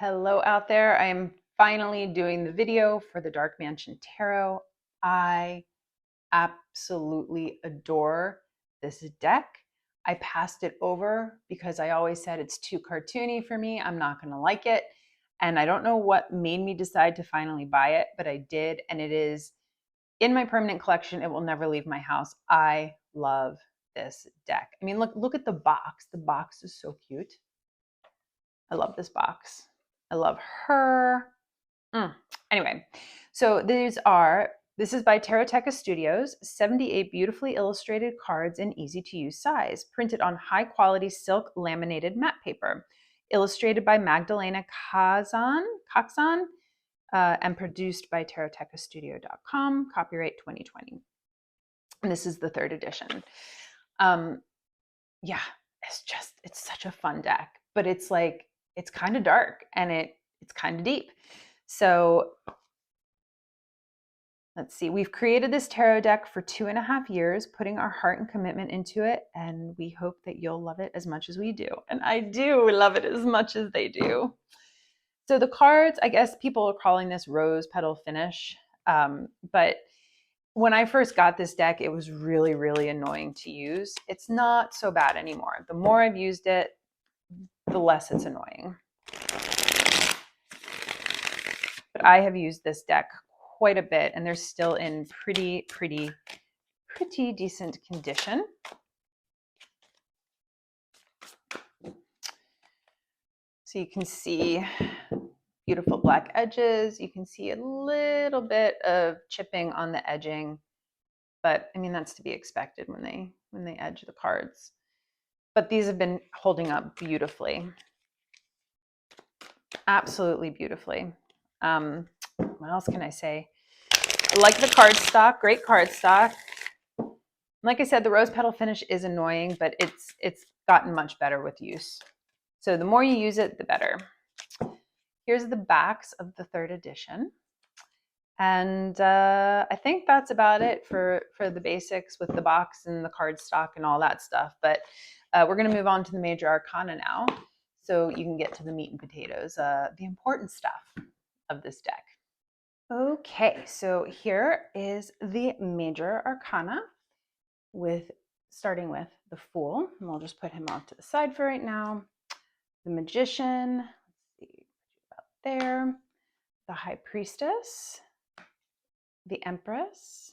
Hello out there. I am finally doing the video for the Dark Mansion Tarot. I absolutely adore this deck. I passed it over because I always said it's too cartoony for me. I'm not going to like it. And I don't know what made me decide to finally buy it, but I did. And it is in my permanent collection. It will never leave my house. I love this deck. I mean, look at the box. The box is so cute. I love this box. I love her. Anyway, so this is by Taroteca Studios, 78 beautifully illustrated cards in easy to use size, printed on high quality silk laminated matte paper, illustrated by Magdalena Coxon, and produced by tarotecastudio.com, copyright 2020. And this is the third edition. Yeah, it's such a fun deck, but it's kind of dark and it's kind of deep. So let's see, we've created this tarot deck for 2.5 years, putting our heart and commitment into it, and we hope that you'll love it as much as we do. And I do love it as much as they do. So the cards, I guess people are calling this rose petal finish, but when I first got this deck, it was really, really annoying to use. It's not so bad anymore. The more I've used it, the less it's annoying. But I have used this deck quite a bit, and they're still in pretty decent condition. So you can see beautiful black edges. You can see a little bit of chipping on the edging, but I mean, that's to be expected when they edge the cards. But these have been holding up beautifully. Absolutely beautifully. What else can I say? I like the cardstock, great cardstock. Like I said, the rose petal finish is annoying, but it's gotten much better with use. So the more you use it, the better. Here's the backs of the third edition. And I think that's about it for the basics with the box and the cardstock and all that stuff. But we're going to move on to the major arcana now, so you can get to the meat and potatoes, the important stuff of this deck. Okay, so here is the major arcana, starting with the Fool, and we'll just put him off to the side for right now. The Magician, let's see, about there. The High Priestess, the Empress,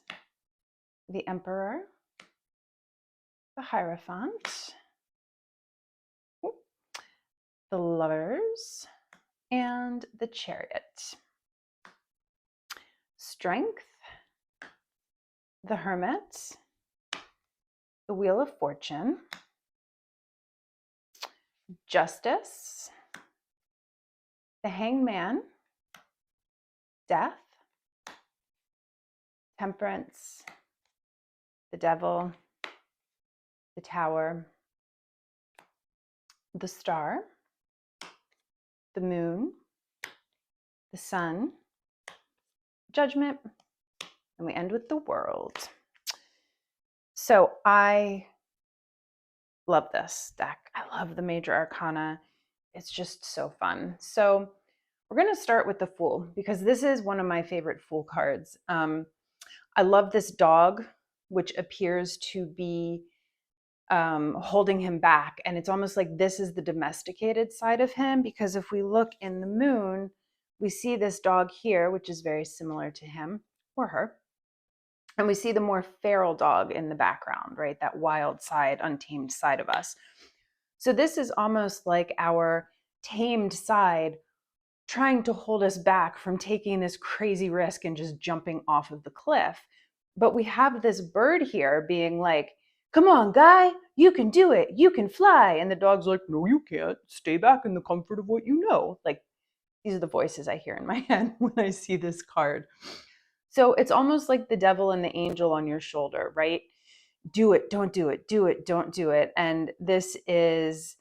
the Emperor, the Hierophant, the Lovers, and the Chariot. Strength, the Hermit, the Wheel of Fortune, Justice, the Hangman, Death, Temperance, the Devil, the Tower, the Star, the Moon, the Sun, Judgment, and we end with the World. So I love this deck. I love the major arcana. It's just so fun. So we're going to start with the Fool, because this is one of my favorite Fool cards. I love this dog, which appears to be holding him back. And it's almost like this is the domesticated side of him, because if we look in the Moon, we see this dog here, which is very similar to him or her. And we see the more feral dog in the background, right? That wild side, untamed side of us. So this is almost like our tamed side trying to hold us back from taking this crazy risk and just jumping off of the cliff. But we have this bird here being like, come on, guy, you can do it. You can fly. And the dog's like, no, you can't. Stay back in the comfort of what you know. Like, these are the voices I hear in my head when I see this card. So it's almost like the devil and the angel on your shoulder, right? Do it, don't do it, do it, don't do it. And this is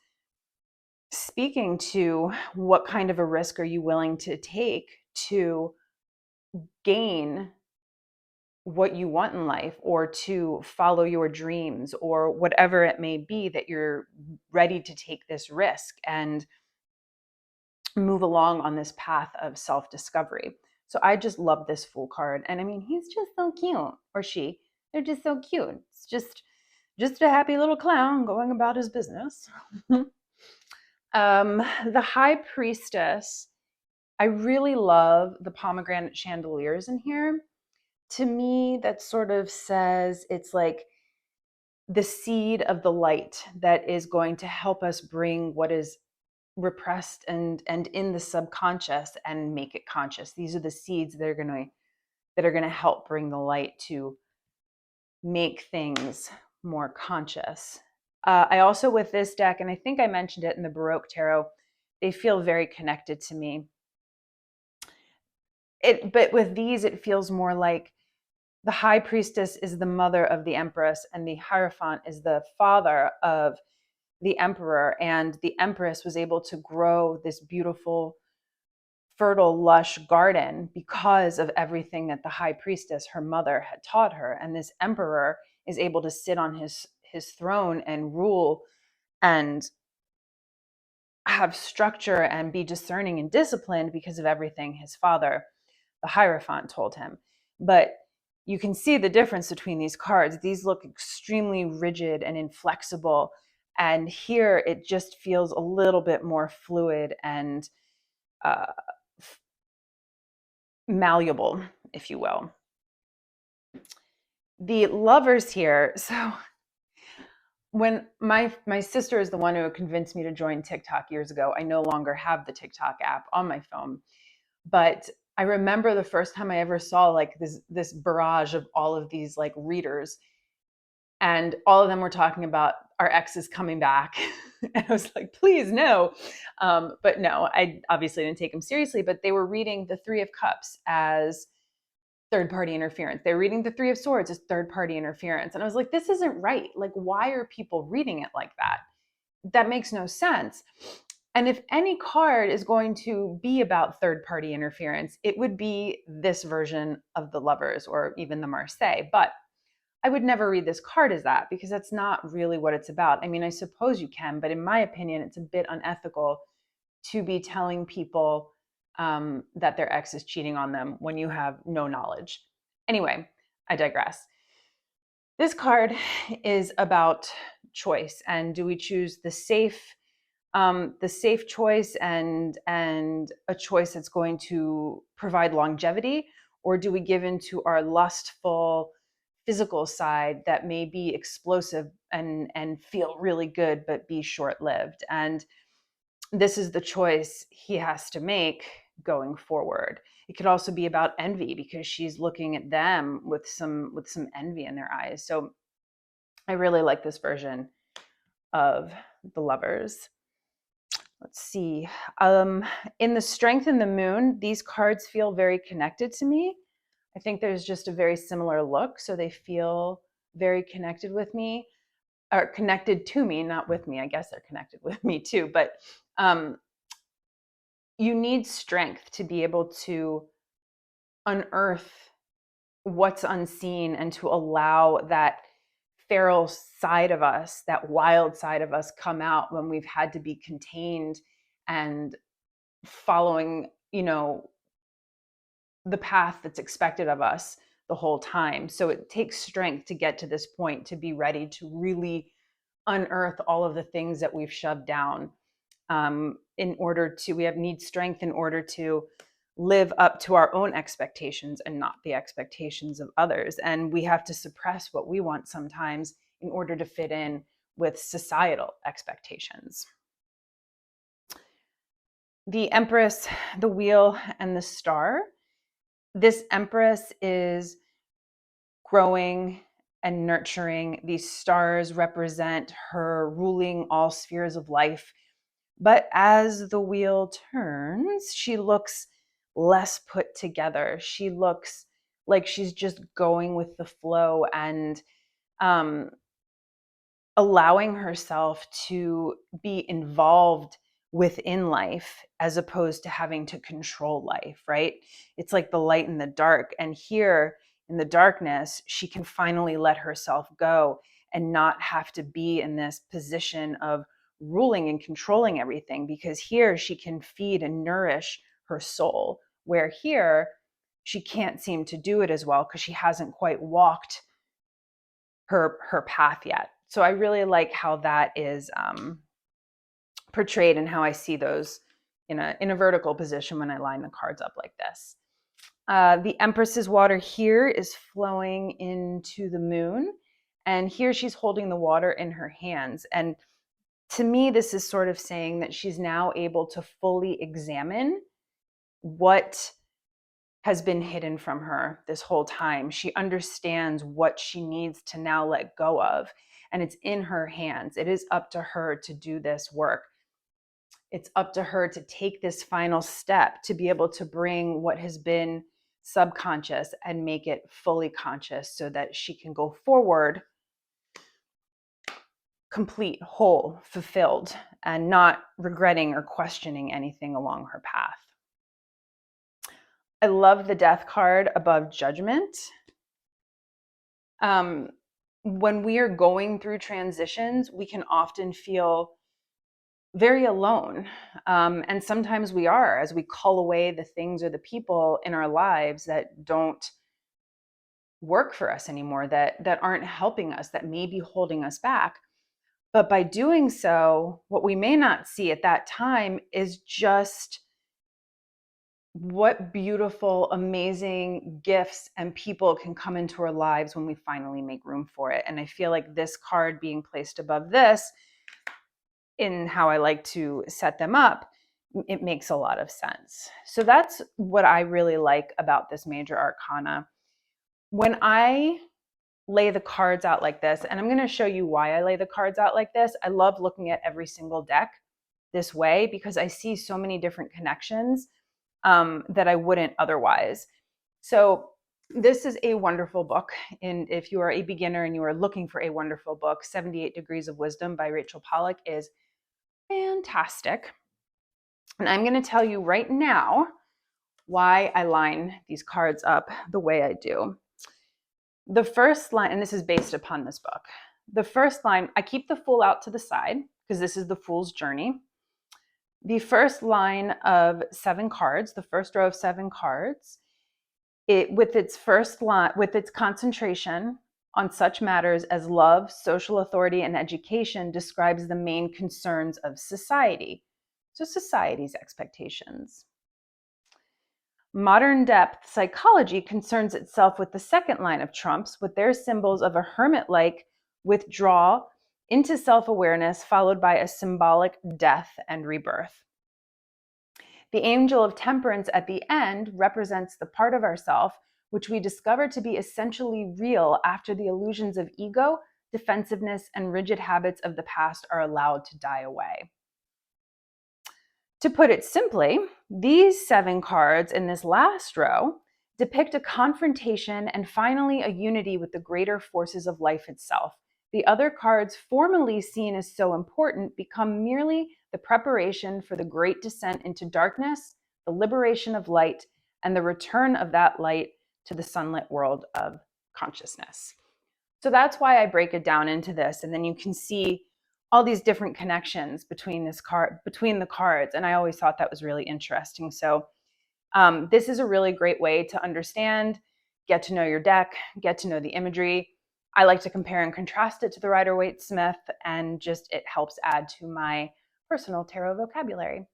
speaking to what kind of a risk are you willing to take to gain what you want in life, or to follow your dreams, or whatever it may be that you're ready to take this risk. And move along on this path of self-discovery. So I just love this Fool card. And I mean, he's just so cute, or she. They're just so cute. It's just a happy little clown going about his business. The High Priestess, I really love the pomegranate chandeliers in here. To me, that sort of says it's like the seed of the light that is going to help us bring what is repressed and in the subconscious and make it conscious. These are the seeds that are going to help bring the light to make things more conscious. I also, with this deck, and I think I mentioned it in the Baroque Tarot, they feel very connected to me. But with these, it feels more like the High Priestess is the mother of the Empress, and the Hierophant is the father of the Emperor. And the Empress was able to grow this beautiful, fertile, lush garden because of everything that the High Priestess, her mother, had taught her. And this Emperor is able to sit on his throne and rule and have structure and be discerning and disciplined because of everything his father, the Hierophant, told him. But you can see the difference between these cards. These look extremely rigid and inflexible. And here it just feels a little bit more fluid and malleable, if you will. The Lovers here. So when my sister is the one who convinced me to join TikTok years ago. I no longer have the TikTok app on my phone, but I remember the first time I ever saw like this barrage of all of these like readers, and all of them were talking about our exes coming back. And I was like, please no. But no, I obviously didn't take them seriously, but they were reading the Three of Cups as third-party interference. They're reading the Three of Swords as third-party interference. And I was like, this isn't right. Like, why are people reading it like that? That makes no sense. And if any card is going to be about third-party interference, it would be this version of the Lovers or even the Marseille. But I would never read this card as that because that's not really what it's about. I mean, I suppose you can, but in my opinion, it's a bit unethical to be telling people that their ex is cheating on them when you have no knowledge. Anyway, I digress. This card is about choice, and do we choose the safe choice and a choice that's going to provide longevity, or do we give into our lustful physical side that may be explosive and feel really good but be short-lived? And this is the choice he has to make going forward. It could also be about envy because she's looking at them with some envy in their eyes. So I really like this version of the Lovers. Let's see. In the Strength and the Moon, these cards feel very connected to me. I think there's just a very similar look, so they feel very connected with me, or connected to me, not with me. I guess they're connected with me too, but you need strength to be able to unearth what's unseen and to allow that feral side of us, that wild side of us, come out when we've had to be contained and following, the path that's expected of us the whole time. So it takes strength to get to this point, to be ready to really unearth all of the things that we've shoved down. We need strength in order to live up to our own expectations and not the expectations of others. And we have to suppress what we want sometimes in order to fit in with societal expectations. The Empress, the Wheel, and the Star. This Empress is growing and nurturing. These stars represent her ruling all spheres of life. But as the wheel turns, she looks less put together. She looks like she's just going with the flow and allowing herself to be involved within life as opposed to having to control life, right? It's like the light and the dark. And here in the darkness, she can finally let herself go and not have to be in this position of ruling and controlling everything, because here she can feed and nourish her soul, where here she can't seem to do it as well because she hasn't quite walked her path yet. So I really like how that is portrayed and how I see those in a vertical position when I line the cards up like this. The Empress's water here is flowing into the moon, and here she's holding the water in her hands. And to me, this is sort of saying that she's now able to fully examine what has been hidden from her this whole time. She understands what she needs to now let go of, and it's in her hands. It is up to her to do this work. It's up to her to take this final step to be able to bring what has been subconscious and make it fully conscious so that she can go forward complete, whole, fulfilled, and not regretting or questioning anything along her path. I love the Death card above Judgment. When we are going through transitions, we can often feel very alone. And sometimes we are, as we cull away the things or the people in our lives that don't work for us anymore, that aren't helping us, that may be holding us back. But by doing so, what we may not see at that time is just what beautiful, amazing gifts and people can come into our lives when we finally make room for it. And I feel like this card being placed above this, in how I like to set them up, it makes a lot of sense. So that's what I really like about this major arcana. When I lay the cards out like this, and I'm going to show you why I lay the cards out like this. I love looking at every single deck this way because I see so many different connections that I wouldn't otherwise. So this is a wonderful book. And if you are a beginner and you are looking for a wonderful book, 78 Degrees of Wisdom by Rachel Pollack is fantastic. And I'm going to tell you right now why I line these cards up the way I do. The first line, and this is based upon this book, the first line, I keep the Fool out to the side because this is the Fool's journey. The first line of 7 cards, the first row of 7 cards, with its first line, with its concentration on such matters as love, social authority, and education, describes the main concerns of society. So society's expectations. Modern depth psychology concerns itself with the second line of trumps, with their symbols of a hermit-like withdrawal into self-awareness, followed by a symbolic death and rebirth. The angel of temperance at the end represents the part of ourself which we discover to be essentially real after the illusions of ego, defensiveness, and rigid habits of the past are allowed to die away. To put it simply, these 7 cards in this last row depict a confrontation and finally a unity with the greater forces of life itself. The other cards, formerly seen as so important, become merely the preparation for the great descent into darkness, the liberation of light, and the return of that light to the sunlit world of consciousness. So that's why I break it down into this, and then you can see all these different connections between the cards, and I always thought that was really interesting. So this is a really great way to understand, get to know your deck, get to know the imagery. I like to compare and contrast it to the Rider-Waite-Smith, and just it helps add to my personal tarot vocabulary.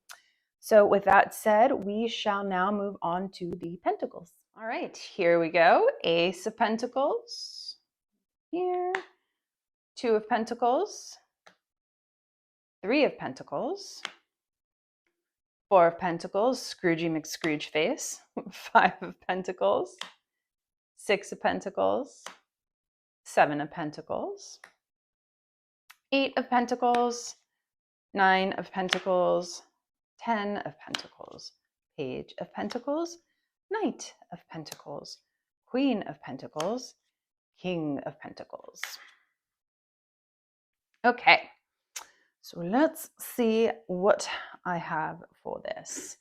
So with that said, we shall now move on to the Pentacles. All right, here we go. Ace of Pentacles here, 2 of Pentacles, 3 of Pentacles, 4 of Pentacles, Scroogey McScrooge face, 5 of Pentacles, 6 of Pentacles, 7 of Pentacles, 8 of Pentacles, 9 of Pentacles, 10 of Pentacles, Page of Pentacles, Knight of Pentacles, Queen of Pentacles, King of Pentacles. Okay. So let's see what I have for this.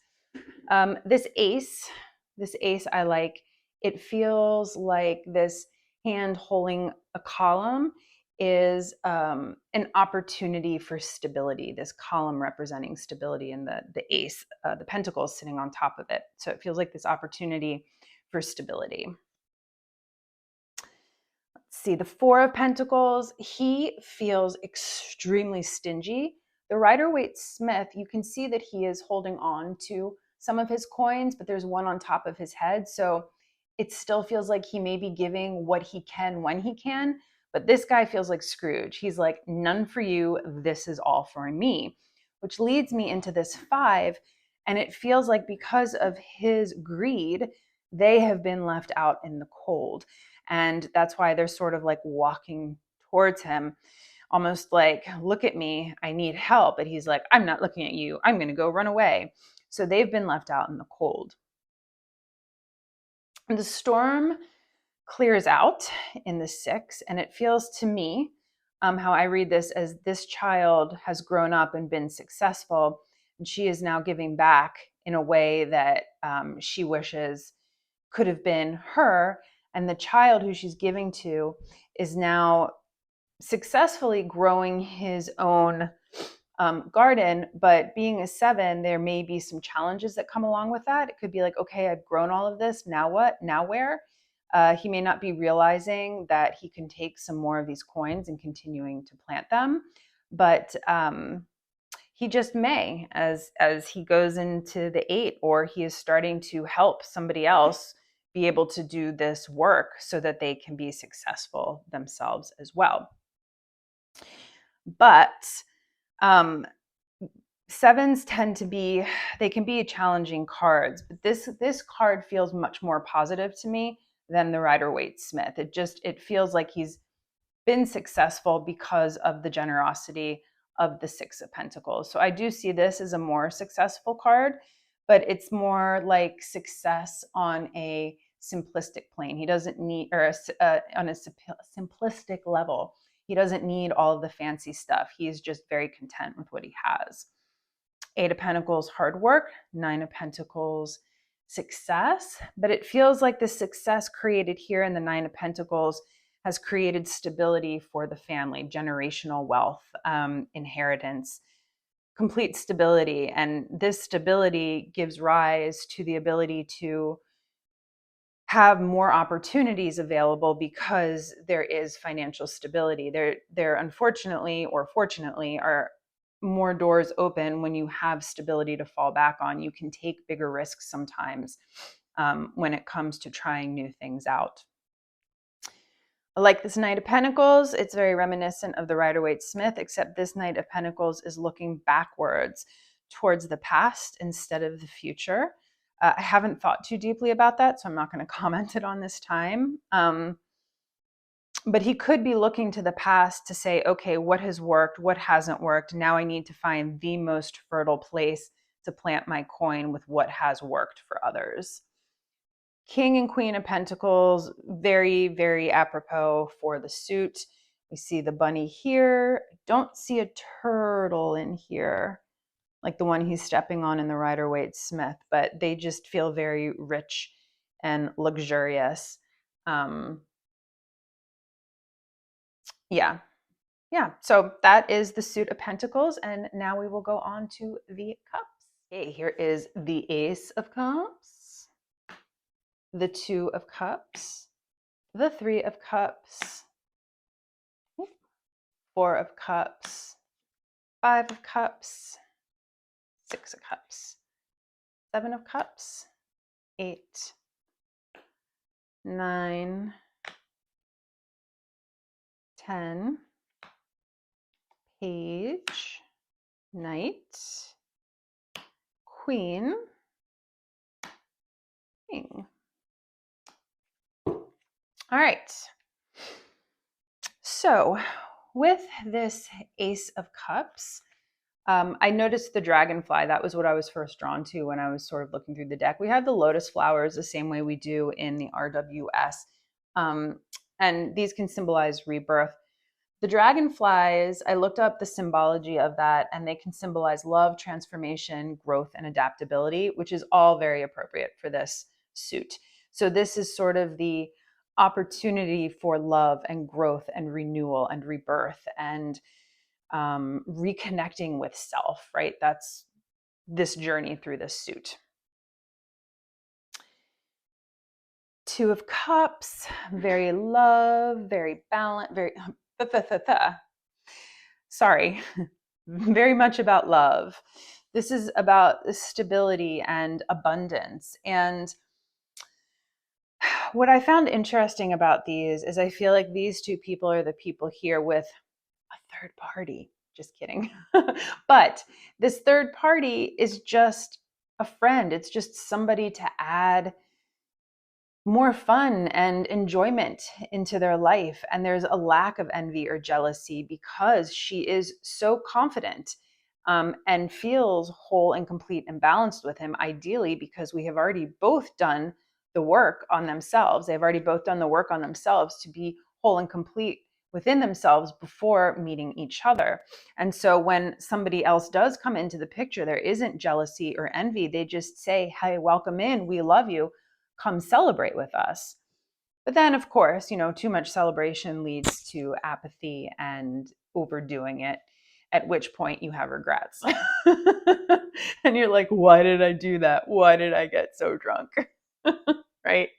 This ace I like. It feels like this hand holding a column is an opportunity for stability, this column representing stability, and the ace, the pentacles sitting on top of it. So it feels like this opportunity for stability. Let's see, the Four of Pentacles, he feels extremely stingy. The Rider-Waite-Smith, you can see that he is holding on to some of his coins, but there's one on top of his head. So it still feels like he may be giving what he can when he can, but this guy feels like Scrooge. He's like, none for you, this is all for me, which leads me into this 5. And it feels like because of his greed, they have been left out in the cold. And that's why they're sort of like walking towards him, almost like, look at me, I need help. But he's like, I'm not looking at you, I'm going to go run away. So they've been left out in the cold. And the storm clears out in the 6, and it feels to me, how I read this, as this child has grown up and been successful, and she is now giving back in a way that she wishes could have been her. And the child who she's giving to is now successfully growing his own garden. But being a 7, there may be some challenges that come along with that. It could be like, okay, I've grown all of this, now what? Now where? He may not be realizing that he can take some more of these coins and continuing to plant them, but he just may, as he goes into the 8, or he is starting to help somebody else be able to do this work so that they can be successful themselves as well. But 7s tend to be, they can be challenging cards, but this card feels much more positive to me than the Rider-Waite-Smith. It feels like he's been successful because of the generosity of the 6 of Pentacles. So I do see this as a more successful card, but it's more like success on a simplistic plane. He doesn't need, or on a simplistic level, he doesn't need all of the fancy stuff. He's just very content with what he has. 8 of Pentacles, hard work. 9 of Pentacles, success. But it feels like the success created here in the 9 of Pentacles has created stability for the family, generational wealth, inheritance, complete stability. And this stability gives rise to the ability to have more opportunities available because there is financial stability. There unfortunately or fortunately are more doors open when you have stability to fall back on. You can take bigger risks sometimes when it comes to trying new things out. I like this Knight of Pentacles. It's very reminiscent of the Rider-Waite-Smith, except this Knight of Pentacles is looking backwards towards the past instead of the future. I haven't thought too deeply about that, so I'm not going to comment it on this time. But he could be looking to the past to say, okay, what has worked? What hasn't worked? Now I need to find the most fertile place to plant my coin with what has worked for others. King and Queen of Pentacles, very, very apropos for the suit. We see the bunny here. Don't see a turtle in here, like the one he's stepping on in the Rider-Waite-Smith, but they just feel very rich and luxurious. Yeah. So that is the suit of Pentacles, and now we will go on to the cups. Okay, here is the Ace of Cups, the 2 of Cups, the 3 of Cups, 4 of Cups, 5 of Cups, 6 of Cups, 7 of Cups, 8, 9, 10, Page, Knight, Queen, King. All right. So with this Ace of Cups, I noticed the dragonfly. That was what I was first drawn to when I was sort of looking through the deck. We have the lotus flowers the same way we do in the RWS. And these can symbolize rebirth. The dragonflies, I looked up the symbology of that, and they can symbolize love, transformation, growth, and adaptability, which is all very appropriate for this suit. So this is sort of the opportunity for love and growth and renewal and rebirth and reconnecting with self, right? That's this journey through this suit. Two of Cups, very love, very balanced, very, sorry, very much about love. This is about stability and abundance. And what I found interesting about these is I feel like these two people are the people here with a third party. Just kidding. But this third party is just a friend. It's just somebody to add more fun and enjoyment into their life. And there's a lack of envy or jealousy because she is so confident and feels whole and complete and balanced with him, ideally, because we have already both done the work on themselves. They've already both done the work on themselves to be whole and complete within themselves before meeting each other. And so when somebody else does come into the picture, there isn't jealousy or envy. They just say, hey, welcome in. We love you. Come celebrate with us. But then, of course, too much celebration leads to apathy and overdoing it, at which point you have regrets. And you're like, why did I do that? Why did I get so drunk? Right?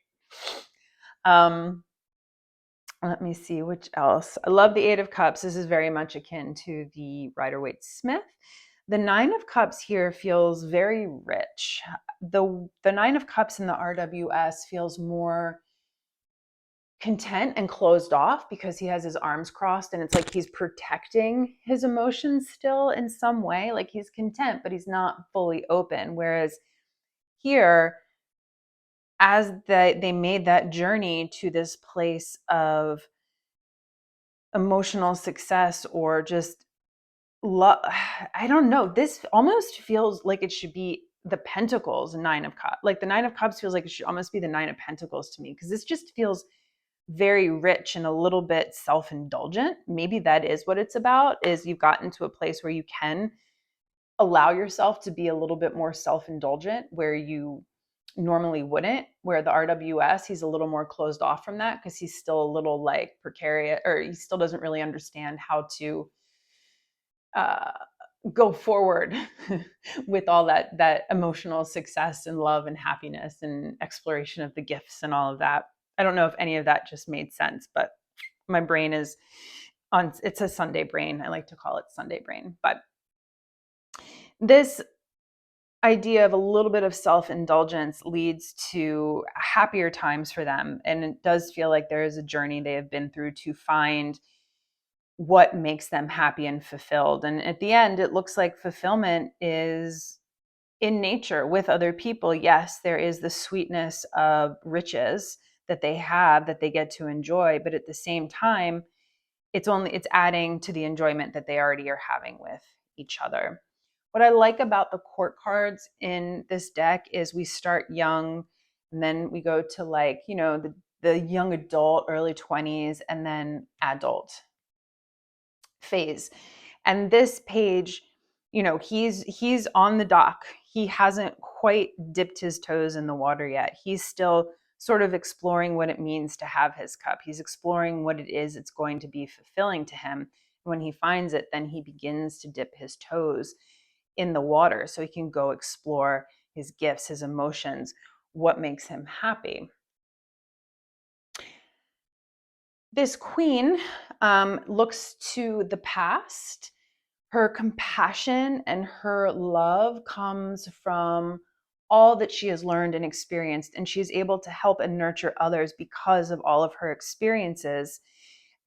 Let me see which else. I love the Eight of Cups. This is very much akin to the Rider-Waite-Smith. The Nine of Cups here feels very rich. The Nine of Cups in the RWS feels more content and closed off because he has his arms crossed, and it's like he's protecting his emotions still in some way. Like he's content, but he's not fully open. Whereas here, as they made that journey to this place of emotional success or just love, I don't know, this almost feels like it should be the Pentacles Nine of Cups. Like the Nine of Cups feels like it should almost be the Nine of Pentacles to me, because this just feels very rich and a little bit self-indulgent. Maybe that is what it's about, is you've gotten to a place where you can allow yourself to be a little bit more self-indulgent where you normally wouldn't, where the RWS, he's a little more closed off from that because he's still a little like precarious, or he still doesn't really understand how to go forward with all that emotional success and love and happiness and exploration of the gifts and all of that. I don't know if any of that just made sense, but my brain is on, it's a Sunday brain. I like to call it Sunday brain. But this idea of a little bit of self-indulgence leads to happier times for them. And it does feel like there is a journey they have been through to find what makes them happy and fulfilled. And at the end, it looks like fulfillment is in nature with other people. Yes, there is the sweetness of riches that they have that they get to enjoy, but at the same time, it's adding to the enjoyment that they already are having with each other. What I like about the court cards in this deck is we start young, and then we go to like, the young adult, early 20s, and then adult phase. And this page, he's on the dock. He hasn't quite dipped his toes in the water yet. He's still sort of exploring what it means to have his cup. He's exploring what it is it's going to be fulfilling to him. When he finds it, then he begins to dip his toes in the water so he can go explore his gifts, his emotions, what makes him happy. This queen looks to the past. Her compassion and her love comes from all that she has learned and experienced, and she is able to help and nurture others because of all of her experiences,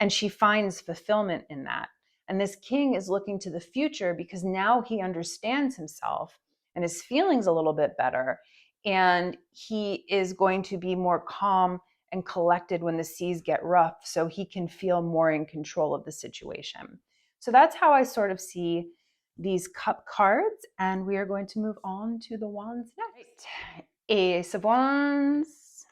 and she finds fulfillment in that. And this king is looking to the future because now he understands himself and his feelings a little bit better, and he is going to be more calm and collected when the seas get rough, so he can feel more in control of the situation. So that's how I sort of see these cup cards, and we are going to move on to the wands next. Ace of Wands,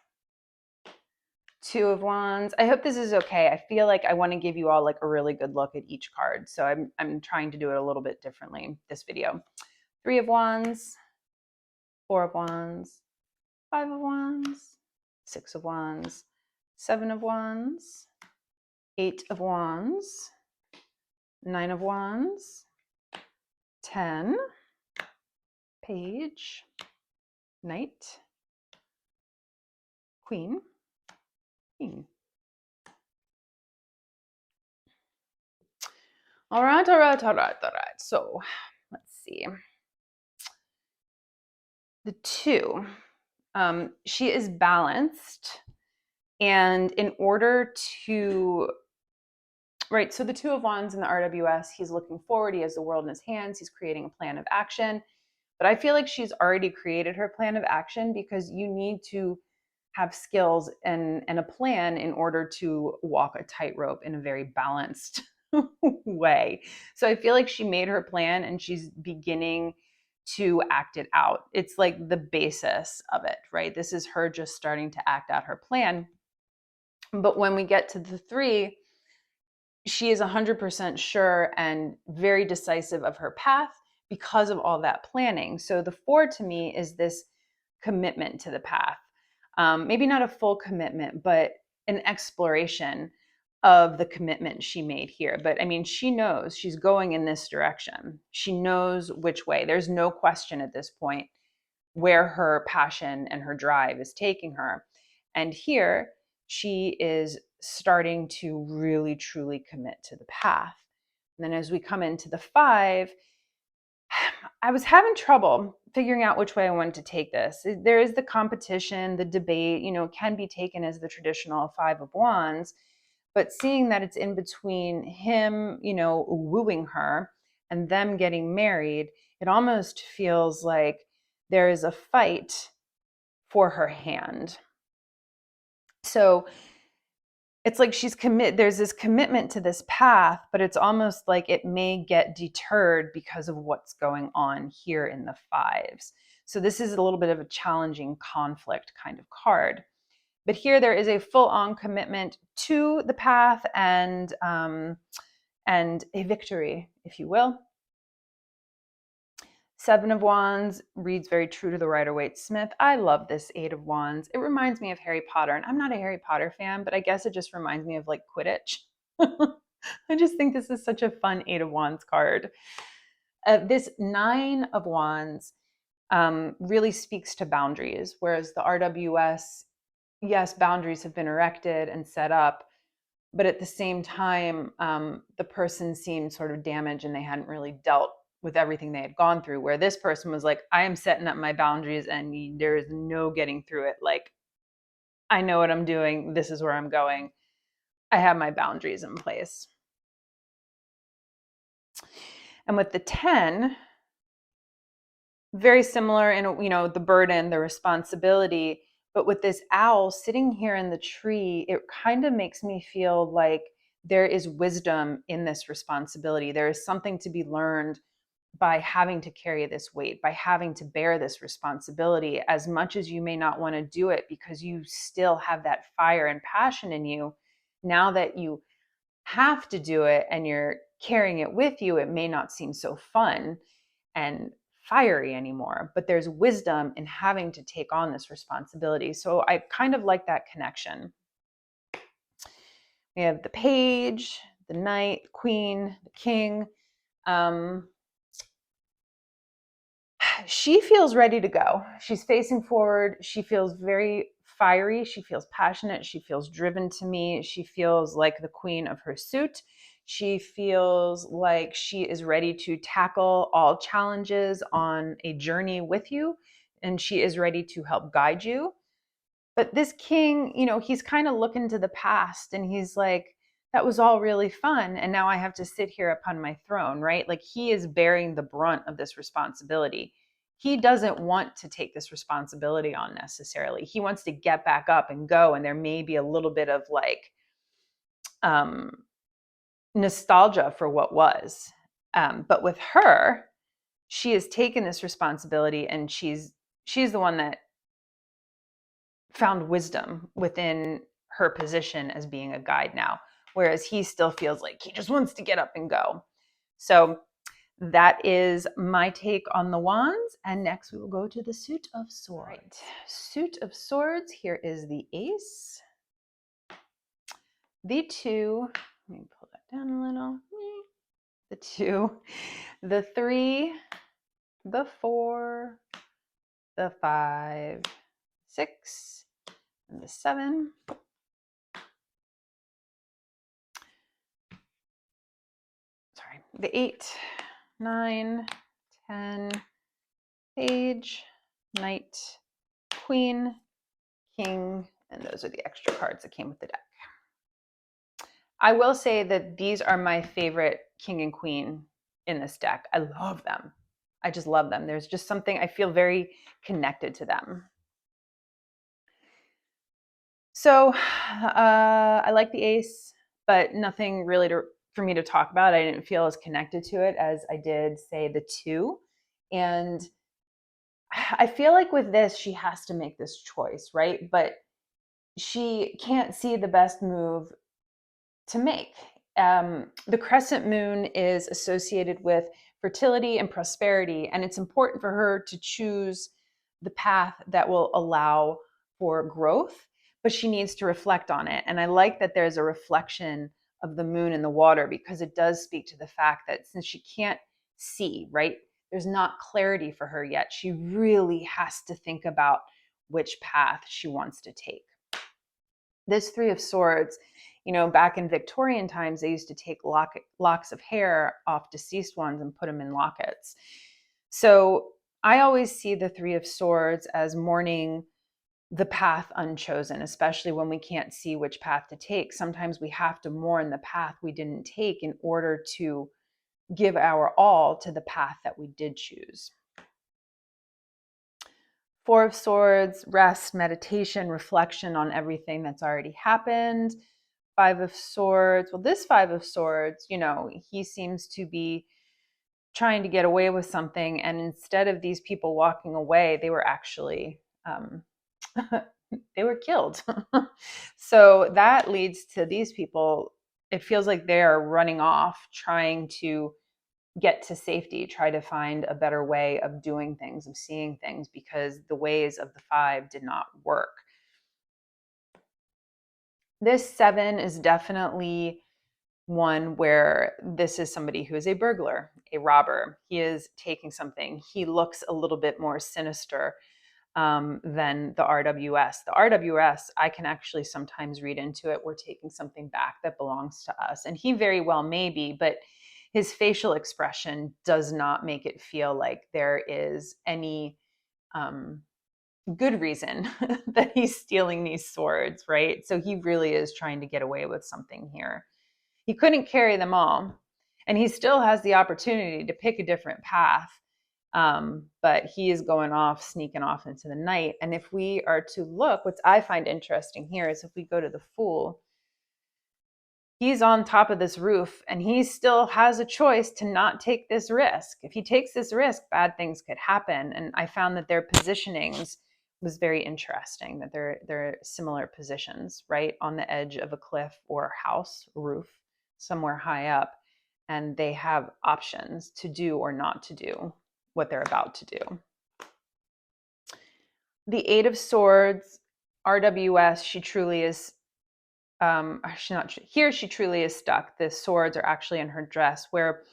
Two of Wands. I hope this is okay. I feel like I want to give you all like a really good look at each card, so I'm trying to do it a little bit differently this video. Three of Wands, Four of Wands, Five of Wands, Six of Wands, Seven of Wands, Eight of Wands, Nine of Wands, 10, Page, Knight, Queen, King. All right. So let's see. The 2, she is balanced. And in order to, right, so the 2 of Wands in the RWS, he's looking forward. He has the world in his hands. He's creating a plan of action. But I feel like she's already created her plan of action, because you need to have skills and a plan in order to walk a tightrope in a very balanced way. So I feel like she made her plan and she's beginning to act it out. It's like the basis of it, right? This is her just starting to act out her plan. But when we get to the 3, she is 100% sure and very decisive of her path because of all that planning. So the 4 to me is this commitment to the path. Maybe not a full commitment, but an exploration of the commitment she made here. But I mean, she knows she's going in this direction. She knows which way. There's no question at this point where her passion and her drive is taking her. And here she is starting to really, truly commit to the path. And then as we come into the 5, I was having trouble figuring out which way I wanted to take this. There is the competition, the debate, can be taken as the traditional 5 of Wands, but seeing that it's in between him, wooing her and them getting married, it almost feels like there is a fight for her hand. So it's like there's this commitment to this path, but it's almost like it may get deterred because of what's going on here in the 5s. So this is a little bit of a challenging conflict kind of card. But here there is a full-on commitment to the path and a victory, if you will. 7 of Wands reads very true to the Rider-Waite-Smith. I love this 8 of Wands. It reminds me of Harry Potter, and I'm not a Harry Potter fan, but I guess it just reminds me of like Quidditch. I just think this is such a fun 8 of Wands card. This 9 of Wands really speaks to boundaries, whereas the RWS, yes, boundaries have been erected and set up, but at the same time, the person seemed sort of damaged and they hadn't really dealt with everything they had gone through, where this person was like, I am setting up my boundaries and there is no getting through it. Like, I know what I'm doing. This is where I'm going. I have my boundaries in place. And with the 10, very similar in, the burden, the responsibility, but with this owl sitting here in the tree, it kind of makes me feel like there is wisdom in this responsibility. There is something to be learned by having to carry this weight, by having to bear this responsibility, as much as you may not want to do it because you still have that fire and passion in you. Now that you have to do it and you're carrying it with you, it may not seem so fun and fiery anymore, but there's wisdom in having to take on this responsibility. So I kind of like that connection. We have the Page, the Knight, the Queen, the King. She feels ready to go. She's facing forward. She feels very fiery. She feels passionate. She feels driven to me. She feels like the queen of her suit. She feels like she is ready to tackle all challenges on a journey with you, and she is ready to help guide you. But this king, he's kind of looking to the past and he's like, that was all really fun. And now I have to sit here upon my throne, right? Like, he is bearing the brunt of this responsibility. He doesn't want to take this responsibility on necessarily. He wants to get back up and go. And there may be a little bit of like nostalgia for what was. But with her, she has taken this responsibility and she's the one that found wisdom within her position as being a guide now, whereas he still feels like he just wants to get up and go. So that is my take on the wands. And next we will go to the Suit of Swords. Right. Suit of Swords, here is the Ace, The 2, let me pull that down a little. The 2, the 3, the 4, the 5, 6, and the 7. Sorry, the 8, 9, 10, page, knight, queen, king, and those are the extra cards that came with the deck. I will say that these are my favorite king and queen in this deck. I love them. I just love them. There's just something, I feel very connected to them. So I like the ace, but nothing really for me to talk about. I didn't feel as connected to it as I did, say, the 2. And I feel like with this, she has to make this choice, right? But she can't see the best move to make. The crescent moon is associated with fertility and prosperity, and it's important for her to choose the path that will allow for growth, but she needs to reflect on it. And I like that there's a reflection of the moon in the water, because it does speak to the fact that since she can't see, right, there's not clarity for her yet. She really has to think about which path she wants to take. This 3 of Swords, back in Victorian times, they used to take locks of hair off deceased ones and put them in lockets. So I always see the 3 of Swords as mourning the path unchosen, especially when we can't see which path to take. Sometimes we have to mourn the path we didn't take in order to give our all to the path that we did choose. 4 of Swords, rest, meditation, reflection on everything that's already happened. 5 of Swords, well, this 5 of Swords, he seems to be trying to get away with something, and instead of these people walking away, they were actually they were killed. So that leads to these people, it feels like they are running off, trying to get to safety, try to find a better way of doing things, of seeing things, because the ways of the 5 did not work. This 7 is definitely one where this is somebody who is a burglar, a robber. He is taking something. He looks a little bit more sinister than the RWS. The RWS, I can actually sometimes read into it, we're taking something back that belongs to us. And he very well may be, but his facial expression does not make it feel like there is any good reason that he's stealing these swords, right? So he really is trying to get away with something here. He couldn't carry them all, and he still has the opportunity to pick a different path. But he is going off, sneaking off into the night. And if we are to look, what I find interesting here is if we go to the Fool, he's on top of this roof and he still has a choice to not take this risk. If he takes this risk, bad things could happen. And I found that their positionings was very interesting, that they're similar positions, right on the edge of a cliff or house roof somewhere high up, and they have options to do or not to do what they're about to do. The 8 of Swords, RWS, she truly is she's not here, she truly is stuck. The swords are actually in her dress, where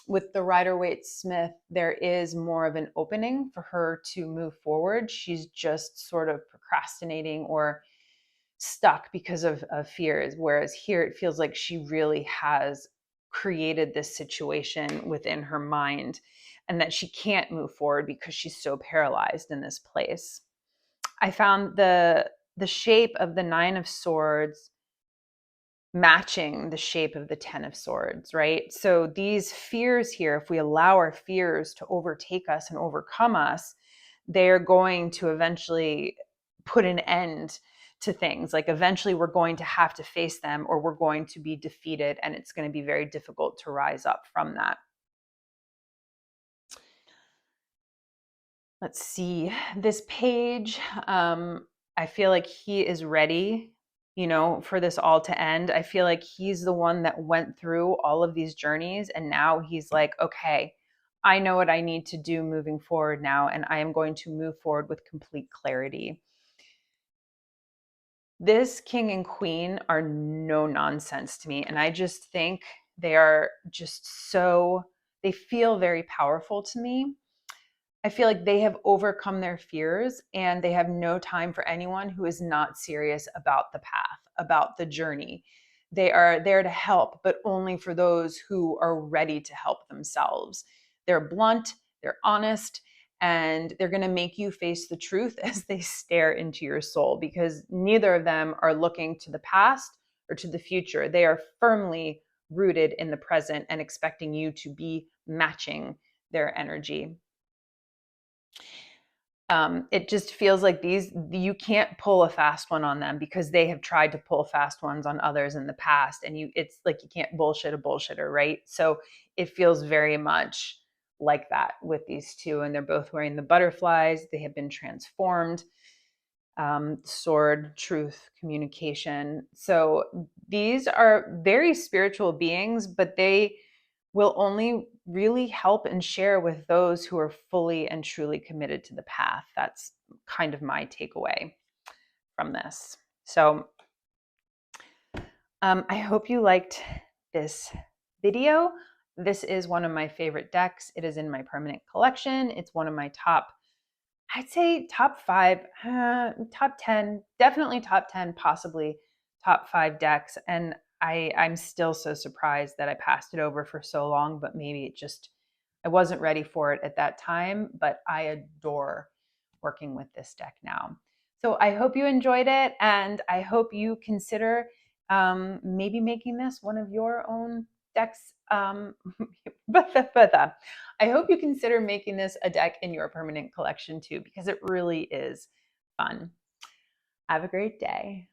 with the Rider-Waite-Smith, there is more of an opening for her to move forward. She's just sort of procrastinating or stuck because of fears. Whereas here, it feels like she really has created this situation within her mind, and that she can't move forward because she's so paralyzed in this place. I found the shape of the 9 of Swords matching the shape of the 10 of Swords, right? So these fears here, if we allow our fears to overtake us and overcome us, they're going to eventually put an end to things. Like eventually we're going to have to face them, or we're going to be defeated, and it's going to be very difficult to rise up from that. Let's see, this page, I feel like he is ready, for this all to end. I feel like he's the one that went through all of these journeys, and now he's like, okay, I know what I need to do moving forward now, and I am going to move forward with complete clarity. This king and queen are no nonsense to me. And I just think they are just so, they feel very powerful to me. I feel like they have overcome their fears and they have no time for anyone who is not serious about the path, about the journey. They are there to help, but only for those who are ready to help themselves. They're blunt, they're honest, and they're going to make you face the truth as they stare into your soul, because neither of them are looking to the past or to the future. They are firmly rooted in the present and expecting you to be matching their energy. It just feels like you can't pull a fast one on them because they have tried to pull fast ones on others in the past, and it's like you can't bullshit a bullshitter, right? So it feels very much like that with these two, and they're both wearing the butterflies. They have been transformed. Sword, truth, communication. So these are very spiritual beings, but they will only really help and share with those who are fully and truly committed to the path. That's kind of my takeaway from this. So I hope you liked this video. This is one of my favorite decks. It is in my permanent collection. It's one of my top, I'd say top 5, top 10, definitely top 10, possibly top 5 decks. And I'm still so surprised that I passed it over for so long, but maybe I wasn't ready for it at that time, but I adore working with this deck now. So I hope you enjoyed it, and I hope you consider maybe making this one of your own decks. I hope you consider making this a deck in your permanent collection too, because it really is fun. Have a great day.